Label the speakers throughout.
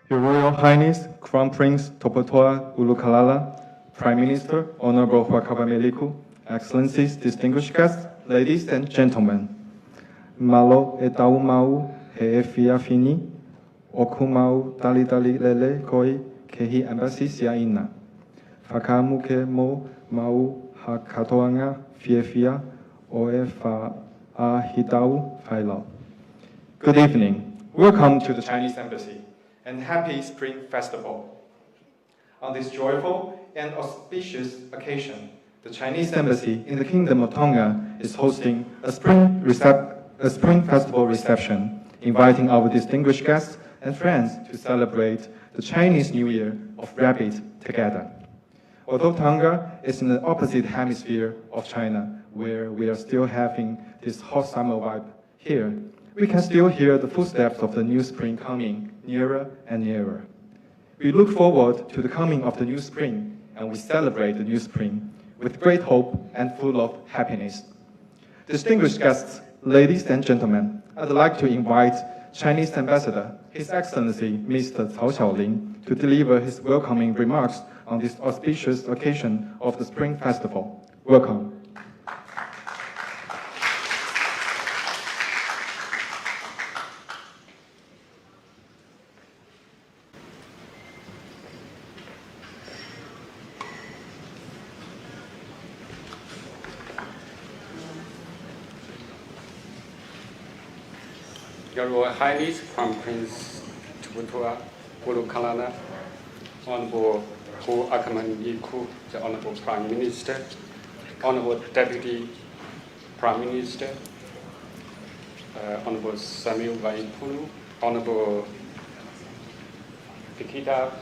Speaker 1: Your Royal Highness, Crown Prince Topotoa Ulukalala, Prime Minister, Honorable Huakabameliku, Excellencies, distinguished guests, ladies and gentlemen. Malo e tau mau he e fia fini, oku mau tali lele koi kehi embassy sia ina. Whakamu ke mo mau ha katoanga fia o e wha a hitau whailau. Good evening. Welcome to the Chinese Embassy and Happy Spring Festival. On this joyful and auspicious occasion, the Chinese Embassy in the Kingdom of Tonga is hosting a Spring Festival reception, inviting our distinguished guests and friends to celebrate the Chinese New Year of Rabbit together. Although Tonga is in the opposite hemisphere of China, where we are still having this hot summer vibe here, we can still hear the footsteps of the new spring coming nearer and nearer. We look forward to the coming of the new spring, and we celebrate the new spring with great hope and full of happiness. Distinguished guests, ladies and gentlemen, I'd like to invite Chinese Ambassador, His Excellency Mr. Cao Xiaoling, to deliver his welcoming remarks on this auspicious occasion of the Spring Festival. Welcome.
Speaker 2: Your Royal Highness, Crown Prince Tuputua Ulukalana, Honorable Hu Akamaniku, the Honorable Prime Minister, Honorable Deputy Prime Minister, Honorable Samuel Waipulu, Honorable Pikita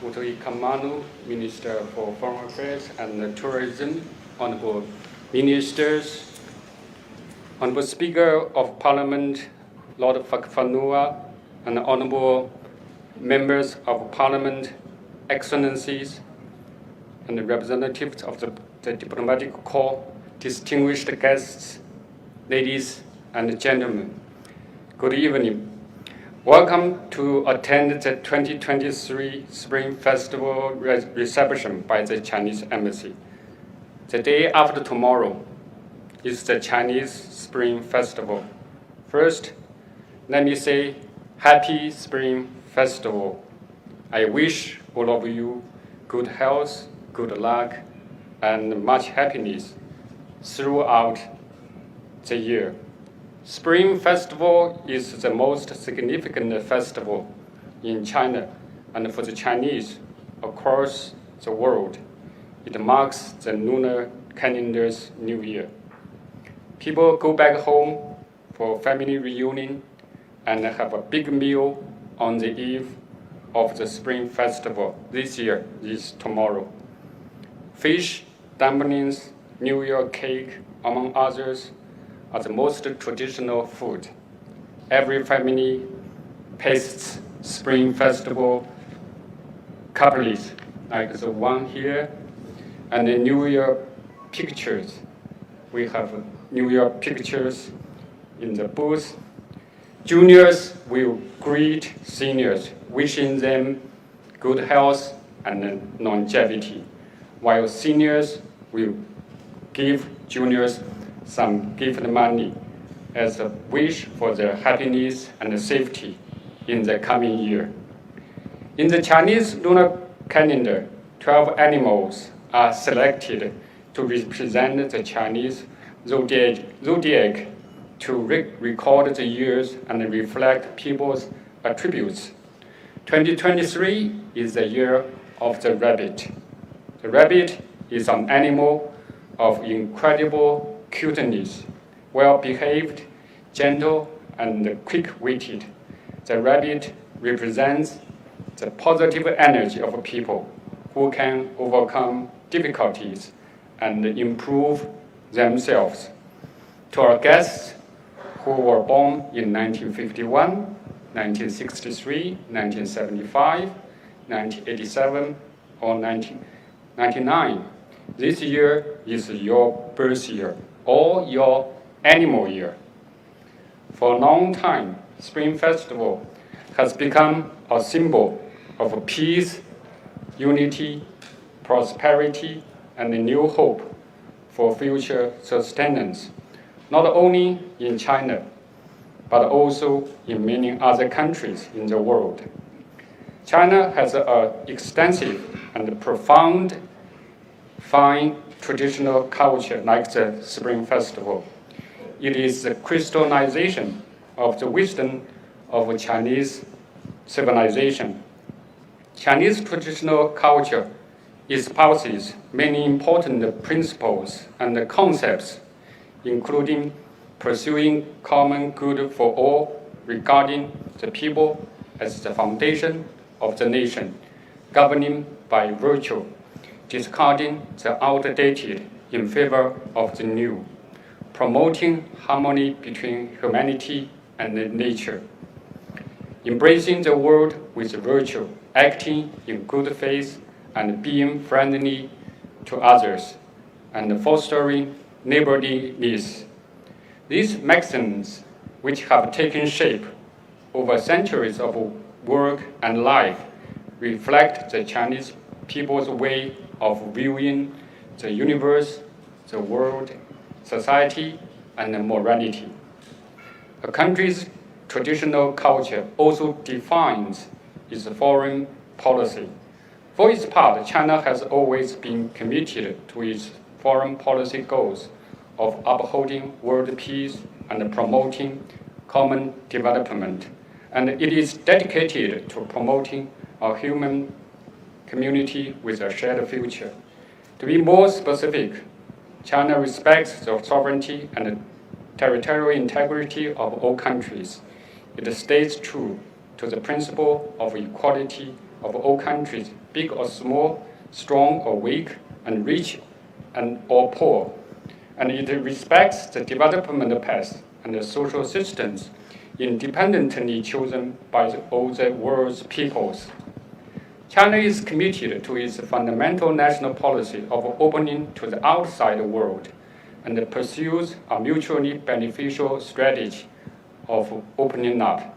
Speaker 2: Utoi Kamanu, Minister for Foreign Affairs and Tourism, Honorable Ministers, Honorable Speaker of Parliament, Lord Whakawhanua, and honorable members of Parliament, excellencies, and the representatives of the diplomatic corps, distinguished guests, ladies and gentlemen, good evening. Welcome to attend the 2023 Spring Festival reception by the Chinese Embassy. The day after tomorrow is the Chinese Spring Festival. First, let me say Happy Spring Festival. I wish all of you good health, good luck, and much happiness throughout the year. Spring Festival is the most significant festival in China and for the Chinese across the world. It marks the lunar calendar's New Year. People go back home for family reunion and have a big meal on the eve of the Spring Festival. This year is tomorrow. Fish, dumplings, New Year cake, among others, are the most traditional food. Every family pastes Spring Festival couplets, like the one here, and the New Year pictures. We have New Year pictures in the booth. Juniors will greet seniors, wishing them good health and longevity, while seniors will give juniors some gift money as a wish for their happiness and safety in the coming year. In the Chinese lunar calendar, 12 animals are selected to represent the Chinese zodiac to record the years and reflect people's attributes. 2023 is the year of the rabbit. The rabbit is an animal of incredible cuteness, well-behaved, gentle, and quick-witted. The rabbit represents the positive energy of people who can overcome difficulties and improve themselves. To our guests who were born in 1951, 1963, 1975, 1987, or 1999, this year is your birth year or your animal year. For a long time, Spring Festival has become a symbol of peace, unity, prosperity, and a new hope for future sustenance, not only in China, but also in many other countries in the world. China has an extensive and profound fine traditional culture like the Spring Festival. It is the crystallization of the wisdom of Chinese civilization. Chinese traditional culture espouses many important principles and concepts, including pursuing common good for all, regarding the people as the foundation of the nation, governing by virtue, discarding the outdated in favor of the new, promoting harmony between humanity and nature, embracing the world with virtue, acting in good faith and being friendly to others, and fostering neighborliness. These maxims, which have taken shape over centuries of work and life, reflect the Chinese people's way of viewing the universe, the world, society, and morality. A country's traditional culture also defines its foreign policy. For its part, China has always been committed to its foreign policy goals of upholding world peace and promoting common development, and it is dedicated to promoting a human community with a shared future. To be more specific, China respects the sovereignty and territorial integrity of all countries. It stays true to the principle of equality of all countries, big or small, strong or weak, and rich or poor. And it respects the development path and the social systems independently chosen by all the world's peoples. China is committed to its fundamental national policy of opening to the outside world and pursues a mutually beneficial strategy of opening up.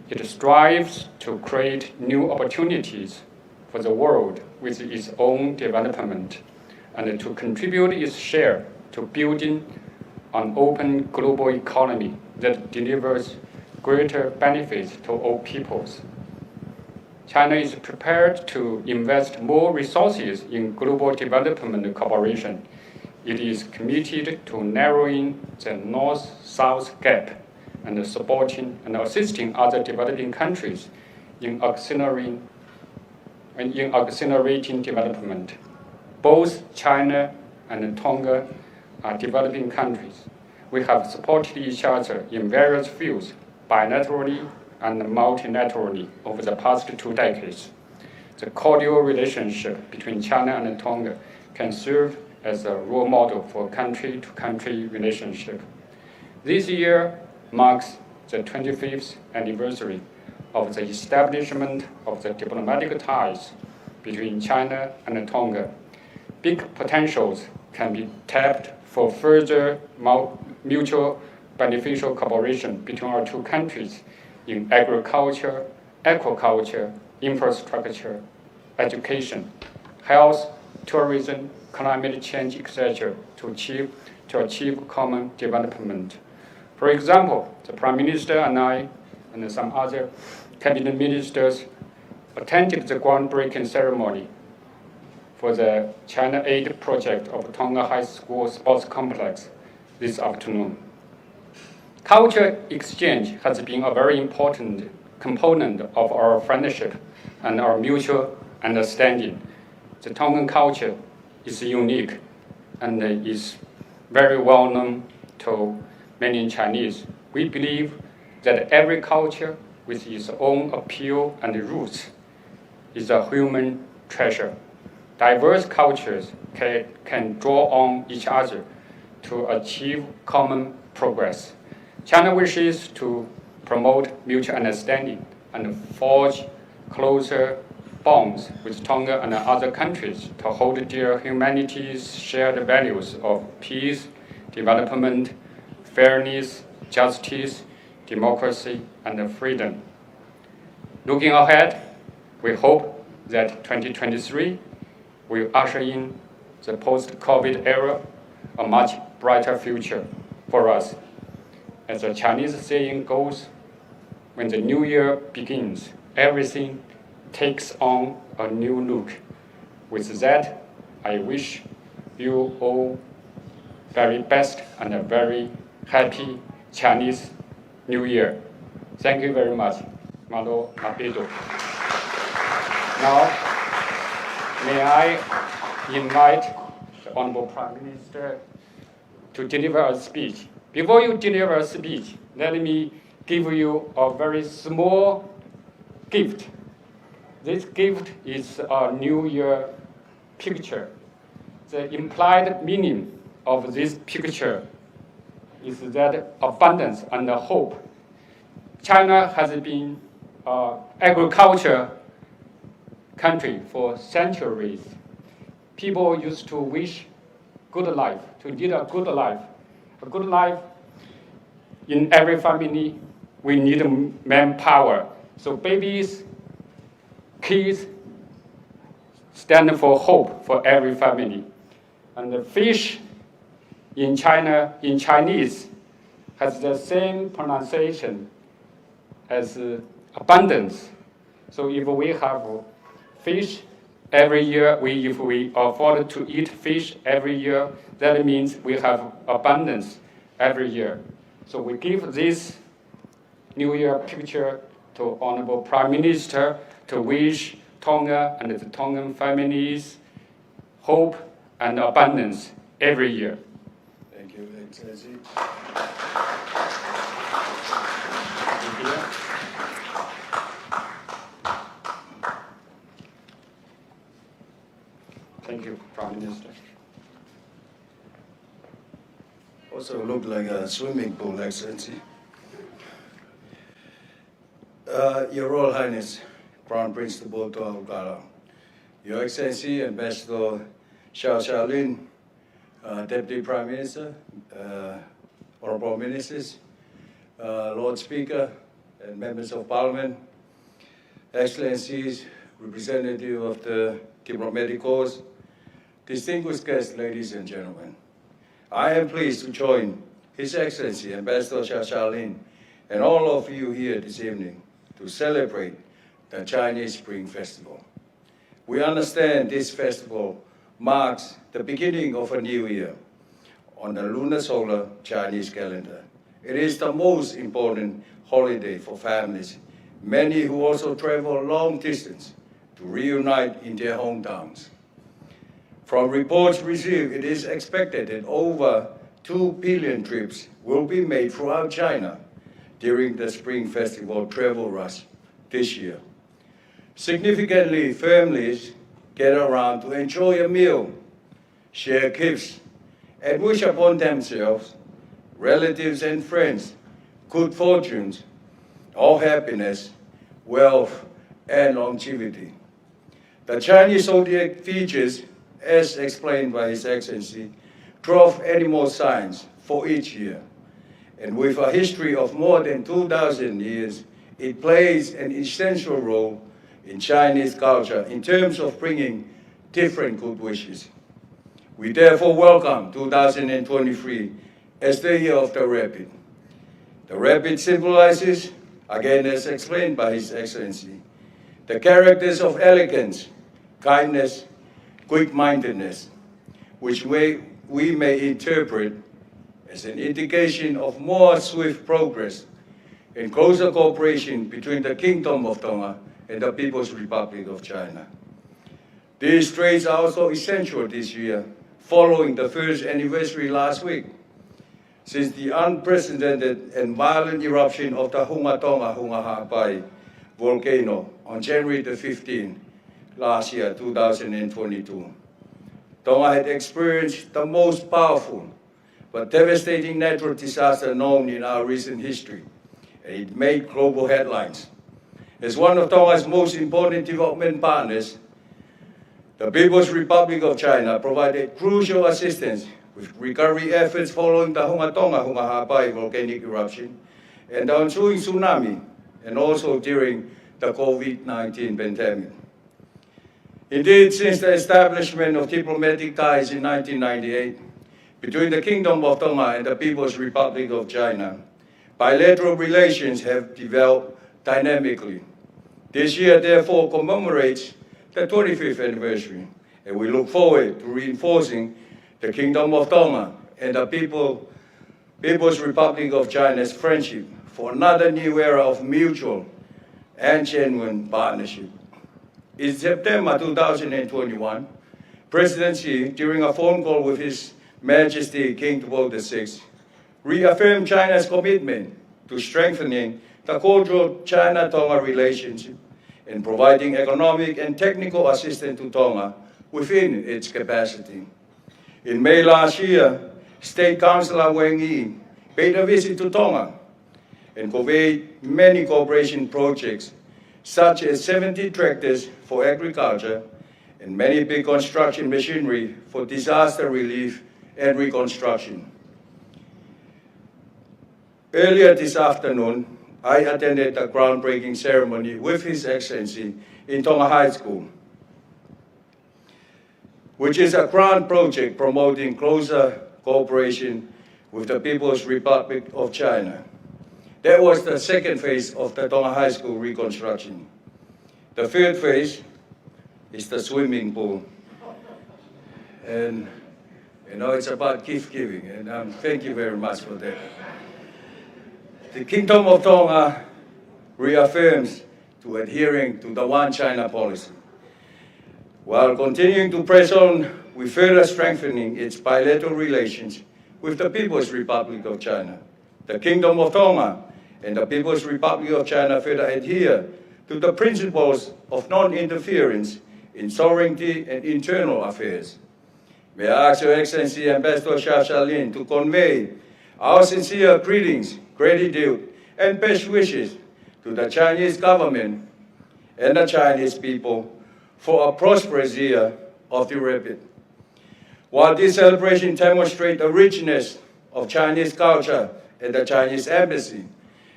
Speaker 2: It strives to create new opportunities for the world with its own development and to contribute its share to building an open global economy that delivers greater benefits to all peoples. China is prepared to invest more resources in global development cooperation. It is committed to narrowing the North-South gap and supporting and assisting other developing countries in accelerating development. Both China and Tonga are developing countries. We have supported each other in various fields, bilaterally and multilaterally, over the past 2 decades. The cordial relationship between China and Tonga can serve as a role model for country-to-country relationship. This year marks the 25th anniversary of the establishment of the diplomatic ties between China and Tonga. Big potentials can be tapped for further mutual beneficial cooperation between our 2 countries in agriculture, aquaculture, infrastructure, education, health, tourism, climate change, etc., to achieve common development. For example, the Prime Minister and I and some other cabinet ministers attended the groundbreaking ceremony for the China Aid project of Tonga High School Sports Complex this afternoon. Culture exchange has been a very important component of our friendship and our mutual understanding. The Tongan culture is unique and is very well known to many Chinese. We believe that every culture with its own appeal and roots is a human treasure. Diverse cultures can draw on each other to achieve common progress. China wishes to promote mutual understanding and forge closer bonds with Tonga and other countries to hold dear humanity's shared values of peace, development, fairness, justice, democracy, and freedom. Looking ahead, we hope that 2023 will usher in the post-COVID era, a much brighter future for us. As the Chinese saying goes, when the new year begins, everything takes on a new look. With that, I wish you all very best and a very happy Chinese New Year. Thank you very much. Malo Apedo. Now, may I invite the Honorable Prime Minister to deliver a speech. Before you deliver a speech, let me give you a very small gift. This gift is a New Year picture. The implied meaning of this picture is that abundance and hope. China has been an agriculture country for centuries. People used to wish good life, to lead a good life. A good life in every family, we need manpower. So babies, kids stand for hope for every family. And the fish in China, in Chinese, has the same pronunciation as abundance. So if we have fish every year, if we afford to eat fish every year, that means we have abundance every year. So we give this New Year picture to Honorable Prime Minister to wish Tonga and the Tongan families hope and abundance every year.
Speaker 3: Thank you, Excellency.
Speaker 2: Thank you, Prime Minister.
Speaker 3: Also look like a swimming pool, Excellency. Your Royal Highness, Crown Prince Nuku'alofa, Your Excellency, Ambassador Xiaolin, Deputy Prime Minister, Honorable Ministers, Lord Speaker, and members of Parliament, Excellencies, representative of the diplomatic corps, distinguished guests, ladies and gentlemen. I am pleased to join His Excellency Ambassador Xiaolin and all of you here this evening to celebrate the Chinese Spring Festival. We understand this festival marks the beginning of a new year on the lunar solar Chinese calendar. It is the most important holiday for families, many who also travel long distance to reunite in their hometowns. From reports received, it is expected that over 2 billion trips will be made throughout China during the Spring Festival travel rush this year. Significantly, families gather around to enjoy a meal, share gifts, and wish upon themselves, relatives and friends, good fortunes, all happiness, wealth, and longevity. The Chinese zodiac features, as explained by His Excellency, 12 animal signs for each year. And with a history of more than 2,000 years, it plays an essential role in Chinese culture in terms of bringing different good wishes. We therefore welcome 2023 as the year of the rabbit. The rabbit symbolizes, again as explained by His Excellency, the characters of elegance, kindness, quick-mindedness, which we may interpret as an indication of more swift progress and closer cooperation between the Kingdom of Tonga and the People's Republic of China. These traits are also essential this year, following the first anniversary last week, since the unprecedented and violent eruption of the Hunga volcano on January the 15th last year, 2022. Tonga had experienced the most powerful but devastating natural disaster known in our recent history, and it made global headlines. As one of Tonga's most important development partners, the People's Republic of China provided crucial assistance with recovery efforts following the Hunga volcanic eruption and the ensuing tsunami, and also during the COVID-19 pandemic. Indeed, since the establishment of diplomatic ties in 1998 between the Kingdom of Tonga and the People's Republic of China, bilateral relations have developed dynamically. This year, therefore, commemorates the 25th anniversary, and we look forward to reinforcing the Kingdom of Tonga and the People's Republic of China's friendship for another new era of mutual and genuine partnership. In September 2021, President Xi, during a phone call with His Majesty King Paula VI, reaffirmed China's commitment to strengthening the cordial China-Tonga relationship and providing economic and technical assistance to Tonga within its capacity. In May last year, State Councillor Wang Yi paid a visit to Tonga and conveyed many cooperation projects, such as 70 tractors for agriculture and many big construction machinery for disaster relief and reconstruction. Earlier this afternoon, I attended the groundbreaking ceremony with His Excellency in Tonga High School, which is a grand project promoting closer cooperation with the People's Republic of China. That was the second phase of the Tonga High School reconstruction. The third phase is the swimming pool. And it's about gift giving, and thank you very much for that. The Kingdom of Tonga reaffirms to adhering to the One China policy, while continuing to press on with further strengthening its bilateral relations with the People's Republic of China. The Kingdom of Tonga and the People's Republic of China further adhere to the principles of non-interference in sovereignty and internal affairs. May I ask Your Excellency Ambassador Xia Xiaolin to convey our sincere greetings, gratitude, and best wishes to the Chinese government and the Chinese people for a prosperous year of the Rapid. While this celebration demonstrates the richness of Chinese culture at the Chinese Embassy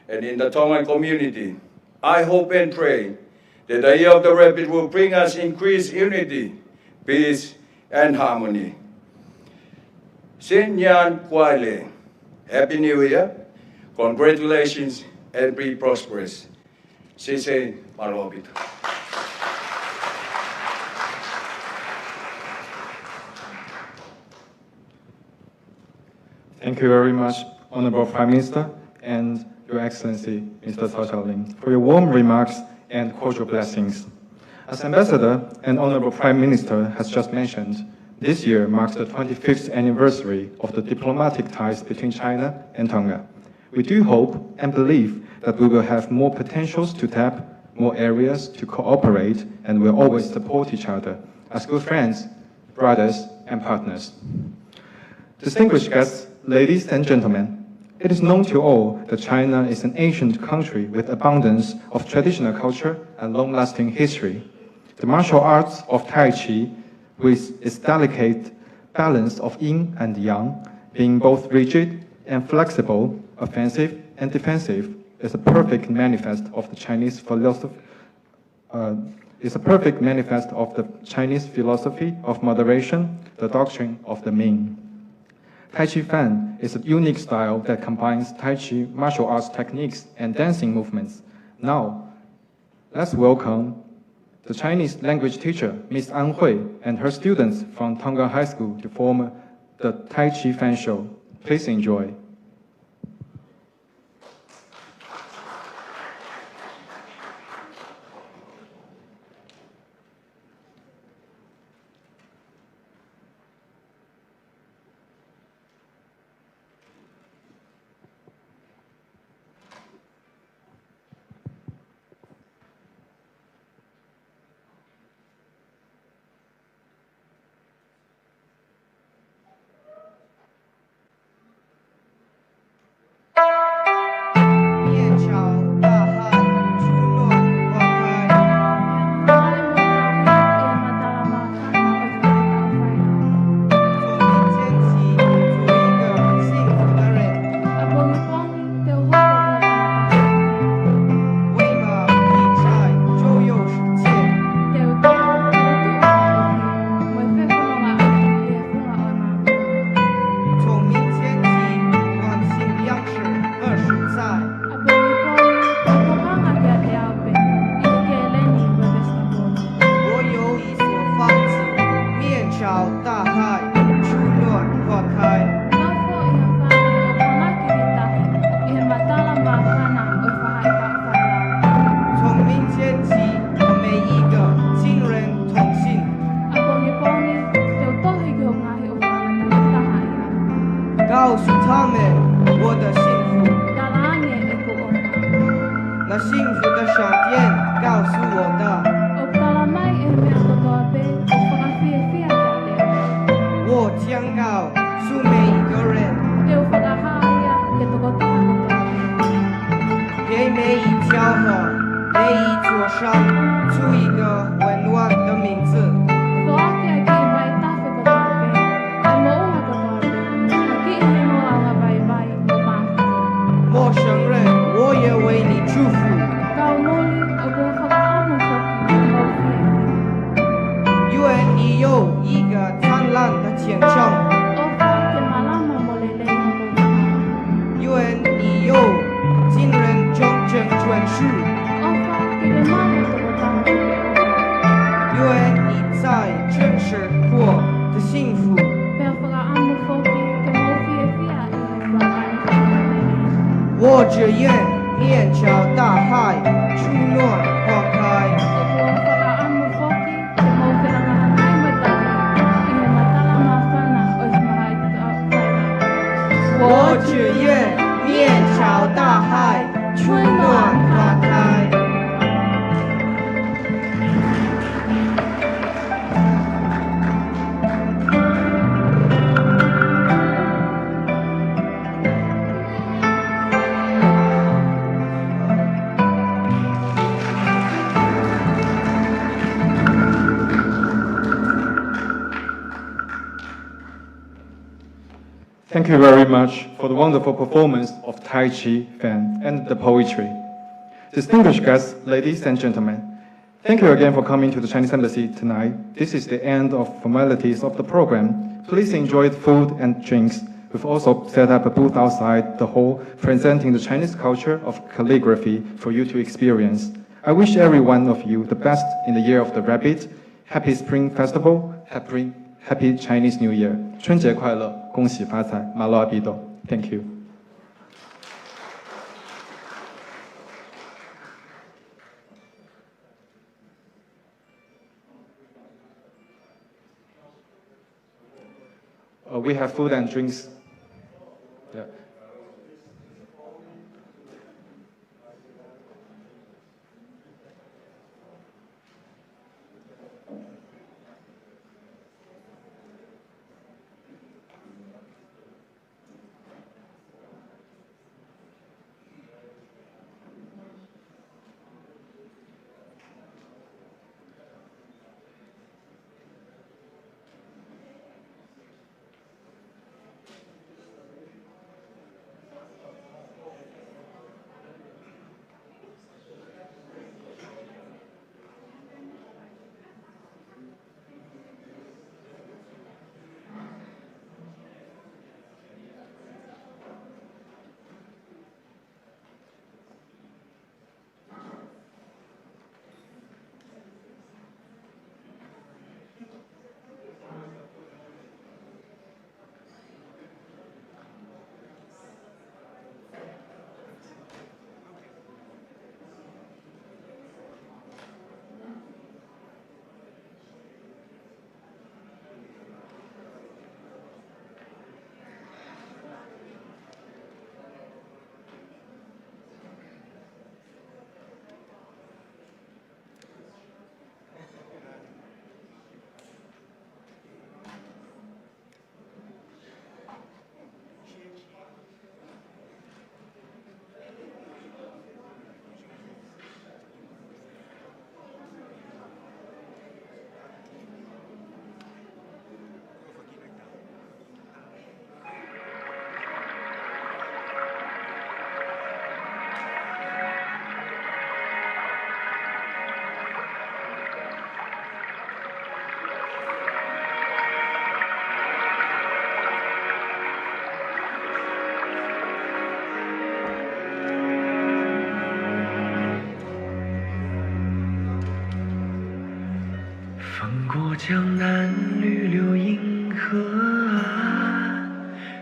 Speaker 3: and in the Tongan community, I hope and pray that the year of the Rapid will bring us increased unity, peace, and harmony. Sin Yan Kuai. Happy New Year. Congratulations and be prosperous. Sise Malobit.
Speaker 1: Thank you very much, Honorable Prime Minister and Your Excellency, Mr. Cao Xiaolin, for your warm remarks and cordial blessings. As Ambassador and Honorable Prime Minister has just mentioned, this year marks the 25th anniversary of the diplomatic ties between China and Tonga. We do hope and believe that we will have more potentials to tap, more areas to cooperate, and will always support each other as good friends, brothers, and partners. Distinguished guests, ladies and gentlemen, it is known to all that China is an ancient country with abundance of traditional culture and long-lasting history. The martial arts of Tai Chi, with its delicate balance of yin and yang, being both rigid and flexible, offensive and defensive, is a perfect manifest of the Chinese philosophy. Of moderation, the doctrine of the Ming. Tai Chi Fan is a unique style that combines Tai Chi martial arts techniques and dancing movements. Now, let's welcome the Chinese language teacher, Miss An Hui, and her students from Tonga High School to form the Tai Chi Fan Show. Please enjoy.
Speaker 4: 幸福的闪电告诉我的。我将告诉每一个人，给每一条河、每一座山出一个温暖的名字。陌生人，我也为你祝福。愿你有一个灿烂的前程。愿你有惊人终成眷属。愿你在真实过的幸福。我只愿面朝大海，春暖花开。我只愿面朝大海，春暖花开。
Speaker 1: Thank you very much for the wonderful performance of Tai Chi, Fan, and the poetry. Distinguished guests, ladies and gentlemen, thank you again for coming to the Chinese Embassy tonight. This is the end of formalities of the program. Please enjoy the food and drinks. We've also set up a booth outside the hall presenting the Chinese culture of calligraphy for you to experience. I wish every one of you the best in the year of the rabbit. Happy Spring Festival. Happy Chinese New Year. 春节快乐，恭喜发财，马路阿比斗。Thank you. We have food and drinks. Yeah.
Speaker 5: 江南绿柳银河岸，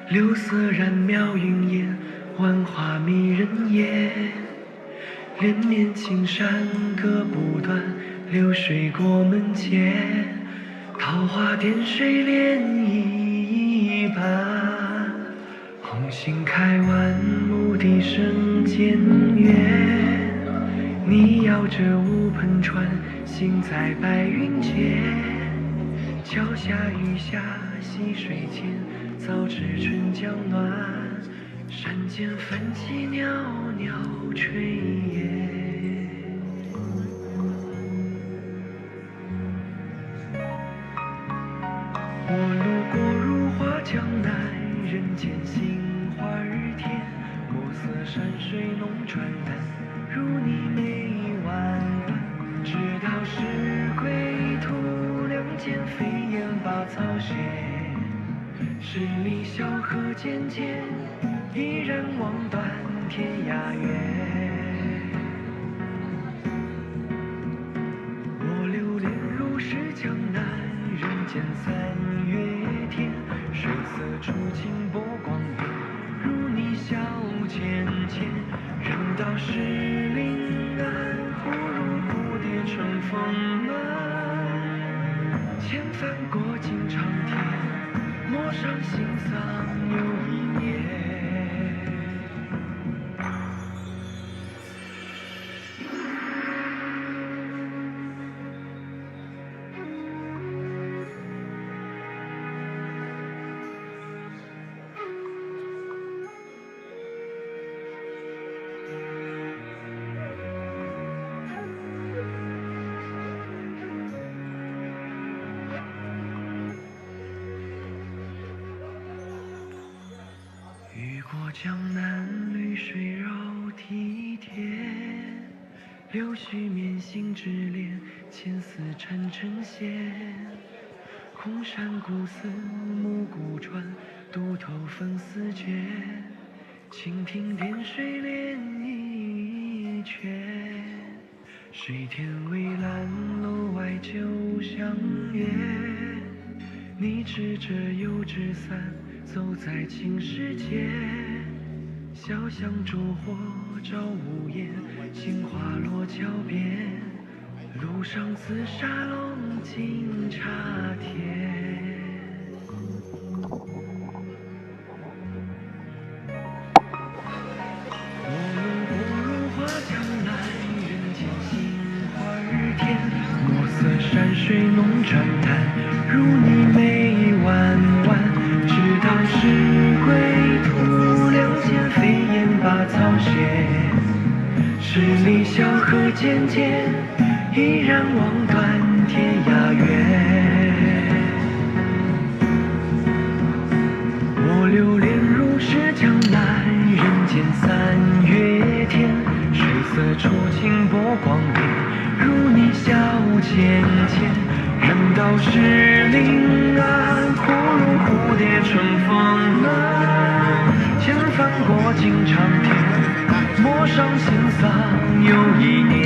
Speaker 5: 柳色染描云烟，万花迷人眼。连绵青山隔不断，流水过门前，桃花点水涟漪般。红杏开完，牧笛声渐远，你摇着乌篷船，行在白云间。桥下雨下溪水间，早知春江暖。山间泛起袅袅炊烟。我路过如画江南，人间杏花儿甜。墨色山水浓转淡，如你眉弯弯。直到是归途，两肩飞燕把草衔。十里小河渐渐，依然望断天涯远。我流连如是江南，人间三月天。水色初晴波光变，如你笑浅浅。人道是临安，忽如蝴蝶春风满。千帆过尽长天，陌上心丧又一年。雨过江南，绿水绕梯田。柳絮绵行之恋，牵丝缠成线。空山古寺，暮鼓传，渡头分丝卷。蜻蜓点水连一圈。水天微蓝，楼外酒相约。你持着油纸伞，走在青石街。小巷烛火照屋檐，杏花落桥边。路上紫砂龙井茶甜。我路过如画江南，人间杏花儿甜。墨色山水浓转淡，如你眉弯弯。直到是归途，两肩飞燕把草衔。十里小河渐渐，依然望断天涯远。我流连如是江南，人间三月天。水色初晴波光变，如你笑浅浅。人道是临安，忽如蝴蝶春风满。千帆过尽长天，陌上心丧又一年。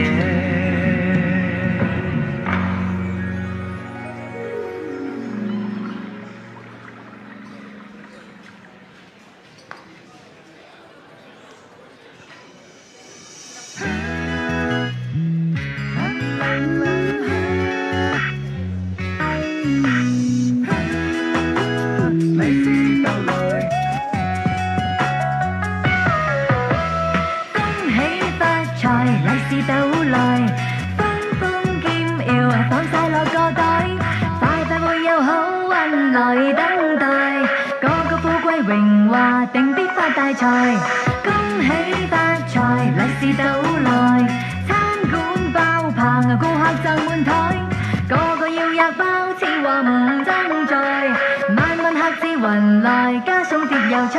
Speaker 6: 定必發大財，恭喜發財，利是到來。餐館爆棚，顧客贈滿台，個個要吔包，似話唔爭在。萬問客至雲來，加餸碟油菜。